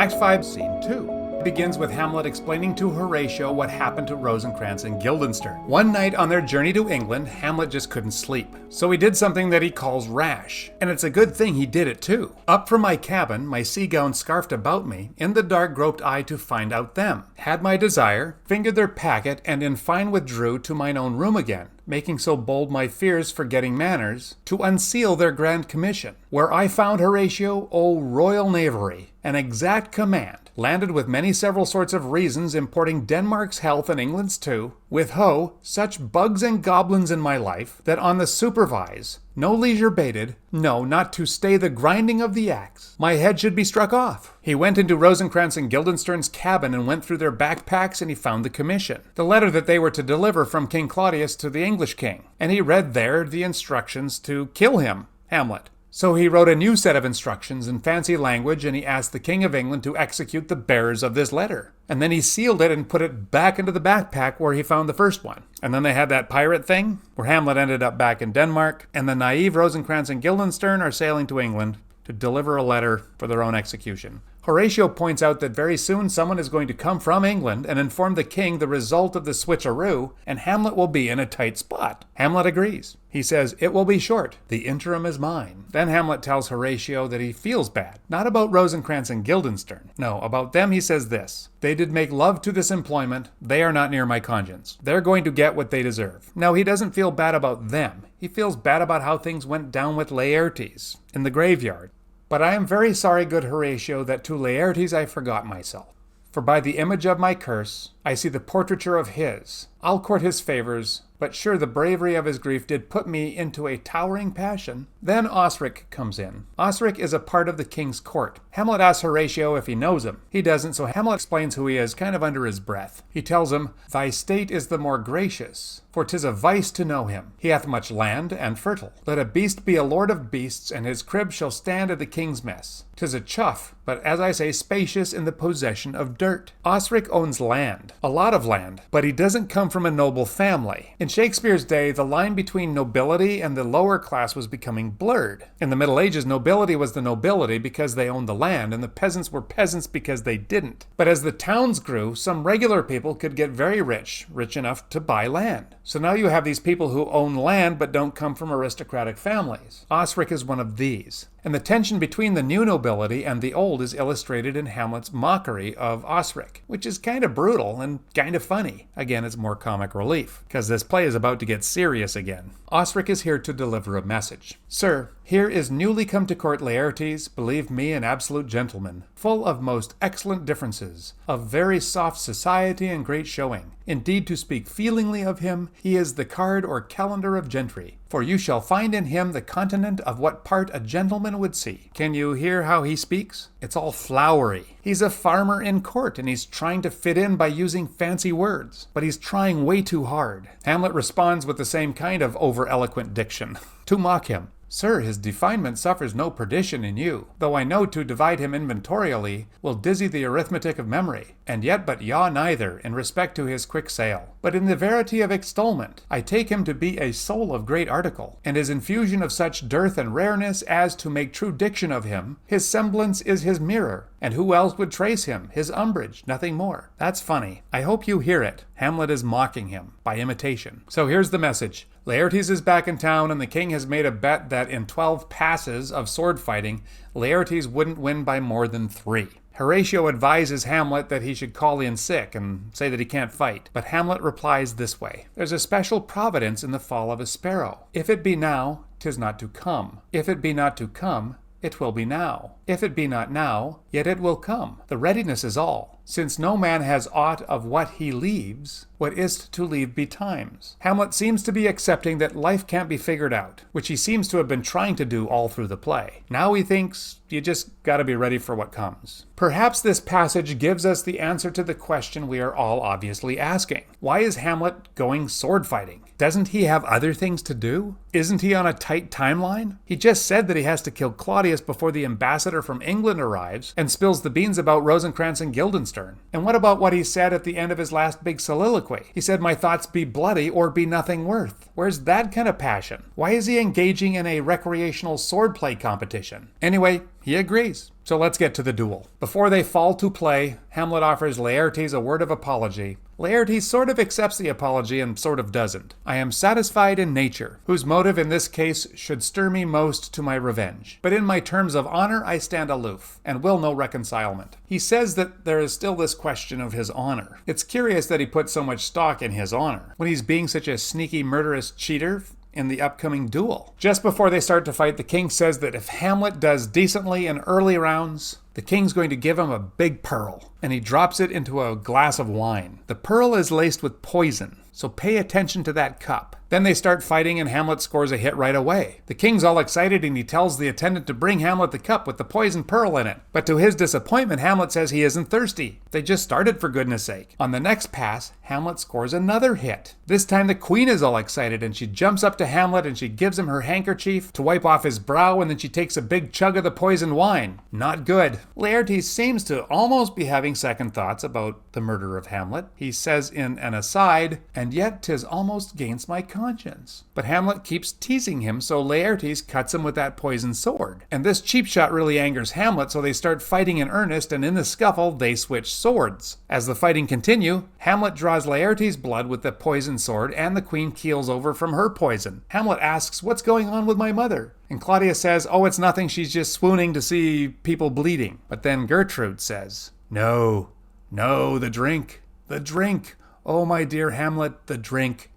Act 5, Scene 2. Begins with Hamlet explaining to Horatio what happened to Rosencrantz and Guildenstern. One night on their journey to England, Hamlet just couldn't sleep. So he did something that he calls rash. And it's a good thing he did it too. Up from my cabin, my sea gown scarfed about me, in the dark groped I to find out them. Had my desire, fingered their packet, and in fine withdrew to mine own room again, making so bold my fears forgetting manners, to unseal their grand commission. Where I found Horatio, O royal knavery, an exact command, landed with many several sorts of reasons importing Denmark's health and England's too, with such bugs and goblins in my life, that on the supervise, no leisure bated, no, not to stay the grinding of the axe, my head should be struck off. He went into Rosencrantz and Guildenstern's cabin and went through their backpacks, and he found the commission, the letter that they were to deliver from King Claudius to the English king, and he read there the instructions to kill him, Hamlet. So he wrote a new set of instructions in fancy language, and he asked the King of England to execute the bearers of this letter. And then he sealed it and put it back into the backpack where he found the first one. And then they had that pirate thing, where Hamlet ended up back in Denmark, and the naive Rosencrantz and Guildenstern are sailing to England to deliver a letter for their own execution. Horatio points out that very soon someone is going to come from England and inform the king the result of the switcheroo, and Hamlet will be in a tight spot. Hamlet agrees. He says, "It will be short. The interim is mine." Then Hamlet tells Horatio that he feels bad. Not about Rosencrantz and Guildenstern. No, about them he says this: "They did make love to this employment. They are not near my conscience. They're going to get what they deserve." No, he doesn't feel bad about them. He feels bad about how things went down with Laertes in the graveyard. "But I am very sorry, good Horatio, that to Laertes I forgot myself. For by the image of my curse, I see the portraiture of his. I'll court his favors, but sure the bravery of his grief did put me into a towering passion." Then Osric comes in. Osric is a part of the king's court. Hamlet asks Horatio if he knows him. He doesn't, so Hamlet explains who he is, kind of under his breath. He tells him, "Thy state is the more gracious, for 'tis a vice to know him. He hath much land, and fertile. Let a beast be a lord of beasts, and his crib shall stand at the king's mess. 'Tis a chuff, but as I say, spacious in the possession of dirt." Osric owns land, a lot of land, but he doesn't come from a noble family. In Shakespeare's day, the line between nobility and the lower class was becoming blurred. In the Middle Ages, nobility was the nobility because they owned the land, and the peasants were peasants because they didn't. But as the towns grew, some regular people could get very rich, rich enough to buy land. So now you have these people who own land but don't come from aristocratic families. Osric is one of these. And the tension between the new nobility and the old is illustrated in Hamlet's mockery of Osric, which is kind of brutal and kind of funny. Again, it's more comic relief, because this play is about to get serious again. Osric is here to deliver a message. "Sir, here is newly come to court Laertes, believe me an absolute gentleman, full of most excellent differences, of very soft society and great showing. Indeed, to speak feelingly of him, he is the card or calendar of gentry. For you shall find in him the continent of what part a gentleman would see." Can you hear how he speaks? It's all flowery. He's a farmer in court, and he's trying to fit in by using fancy words. But he's trying way too hard. Hamlet responds with the same kind of over-eloquent diction to mock him. "Sir, his definement suffers no perdition in you, though I know to divide him inventorially will dizzy the arithmetic of memory, and yet but yaw neither in respect to his quick sale. But in the verity of extolment, I take him to be a soul of great article, and his infusion of such dearth and rareness as to make true diction of him, his semblance is his mirror, and who else would trace him, his umbrage, nothing more." That's funny. I hope you hear it. Hamlet is mocking him by imitation. So here's the message. Laertes is back in town, and the king has made a bet that in 12 passes of sword fighting, Laertes wouldn't win by more than 3. Horatio advises Hamlet that he should call in sick and say that he can't fight. But Hamlet replies this way: "There's a special providence in the fall of a sparrow. If it be now, 'tis not to come. If it be not to come, it will be now. If it be not now, yet it will come. The readiness is all. Since no man has aught of what he leaves, what is't to leave betimes." Hamlet seems to be accepting that life can't be figured out, which he seems to have been trying to do all through the play. Now he thinks you just gotta be ready for what comes. Perhaps this passage gives us the answer to the question we are all obviously asking. Why is Hamlet going sword fighting? Doesn't he have other things to do? Isn't he on a tight timeline? He just said that he has to kill Claudius before the ambassador from England arrives and spills the beans about Rosencrantz and Guildenstern. Guildenstern. And what about what he said at the end of his last big soliloquy? He said, "My thoughts be bloody or be nothing worth." Where's that kind of passion? Why is he engaging in a recreational swordplay competition? Anyway, he agrees. So let's get to the duel. Before they fall to play, Hamlet offers Laertes a word of apology. Laertes sort of accepts the apology and sort of doesn't. "I am satisfied in nature, whose motive in this case should stir me most to my revenge. But in my terms of honor I stand aloof, and will no reconcilement." He says that there is still this question of his honor. It's curious that he puts so much stock in his honor, when he's being such a sneaky, murderous cheater in the upcoming duel. Just before they start to fight, the king says that if Hamlet does decently in early rounds, the king's going to give him a big pearl, and he drops it into a glass of wine. The pearl is laced with poison, so pay attention to that cup. Then they start fighting and Hamlet scores a hit right away. The king's all excited and he tells the attendant to bring Hamlet the cup with the poison pearl in it. But to his disappointment, Hamlet says he isn't thirsty. They just started, for goodness sake. On the next pass, Hamlet scores another hit. This time the queen is all excited and she jumps up to Hamlet and she gives him her handkerchief to wipe off his brow, and then she takes a big chug of the poisoned wine. Not good. Laertes seems to almost be having second thoughts about the murder of Hamlet. He says in an aside, "And yet 'tis almost gainst my conscience." But Hamlet keeps teasing him, so Laertes cuts him with that poisoned sword. And this cheap shot really angers Hamlet, so they start fighting in earnest, and in the scuffle, they switch swords. As the fighting continue, Hamlet draws Laertes' blood with the poisoned sword, and the queen keels over from her poison. Hamlet asks, "What's going on with my mother?" And Claudius says, "Oh, it's nothing, she's just swooning to see people bleeding." But then Gertrude says, "No, no, the drink, the drink. Oh, my dear Hamlet, the drink.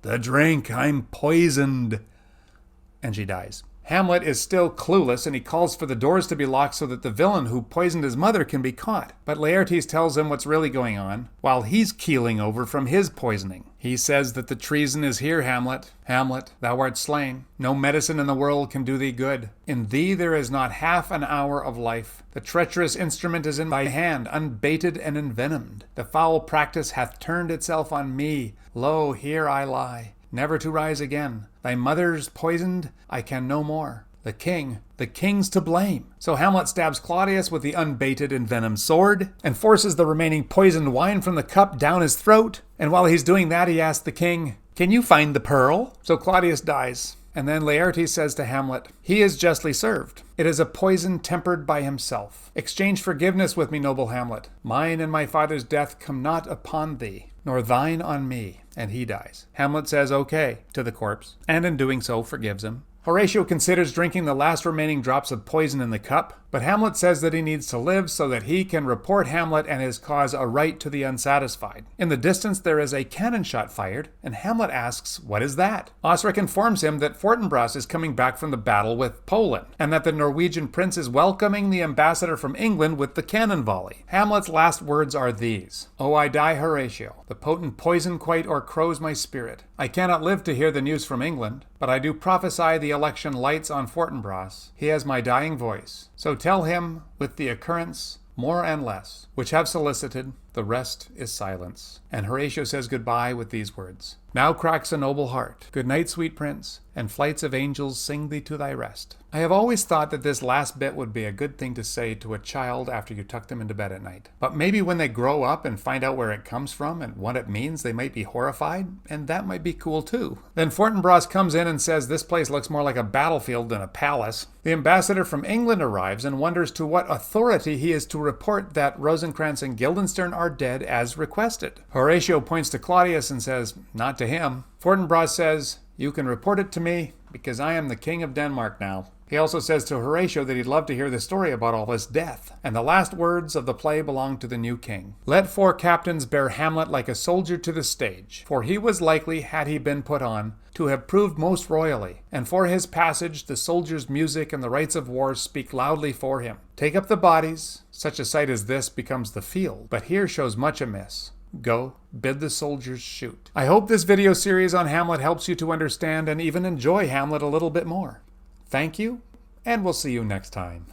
The drink, I'm poisoned." And she dies. Hamlet is still clueless, and he calls for the doors to be locked so that the villain who poisoned his mother can be caught. But Laertes tells him what's really going on, while he's keeling over from his poisoning. He says that the treason is here, Hamlet. Hamlet, thou art slain. No medicine in the world can do thee good. In thee there is not half an hour of life. The treacherous instrument is in thy hand, unbaited and envenomed. The foul practice hath turned itself on me. Lo, here I lie, never to rise again. Thy mother's poisoned, I can no more. The king's to blame. So Hamlet stabs Claudius with the unbaited envenomed sword and forces the remaining poisoned wine from the cup down his throat. And while he's doing that, he asks the king, "Can you find the pearl?" So Claudius dies. And then Laertes says to Hamlet, "He is justly served. It is a poison tempered by himself. Exchange forgiveness with me, noble Hamlet. Mine and my father's death come not upon thee, nor thine on me." And he dies. Hamlet says okay to the corpse, and in doing so forgives him. Horatio considers drinking the last remaining drops of poison in the cup, but Hamlet says that he needs to live so that he can report Hamlet and his cause aright to the unsatisfied. In the distance there is a cannon shot fired, and Hamlet asks, "What is that?" Osric informs him that Fortinbras is coming back from the battle with Poland, and that the Norwegian prince is welcoming the ambassador from England with the cannon volley. Hamlet's last words are these: "Oh, I die, Horatio. The potent poison quite o'ercrows my spirit. I cannot live to hear the news from England, but I do prophesy the election lights on Fortinbras. He has my dying voice. So tell him, with the occurrence, more and less, which have solicited, the rest is silence." And Horatio says goodbye with these words: "Now cracks a noble heart. Good night, sweet prince, and flights of angels sing thee to thy rest." I have always thought that this last bit would be a good thing to say to a child after you tuck them into bed at night. But maybe when they grow up and find out where it comes from and what it means, they might be horrified, and that might be cool too. Then Fortinbras comes in and says this place looks more like a battlefield than a palace. The ambassador from England arrives and wonders to what authority he is to report that Rosencrantz and Guildenstern are dead as requested. Horatio points to Claudius and says, "Not to him." Fortinbras says, "You can report it to me, because I am the king of Denmark now." He also says to Horatio that he'd love to hear the story about all this death. And the last words of the play belong to the new king. "Let 4 captains bear Hamlet like a soldier to the stage, for he was likely, had he been put on, to have proved most royally. And for his passage the soldiers' music and the rites of war speak loudly for him. Take up the bodies, such a sight as this becomes the field, but here shows much amiss. Go, bid the soldiers shoot." I hope this video series on Hamlet helps you to understand and even enjoy Hamlet a little bit more. Thank you, and we'll see you next time.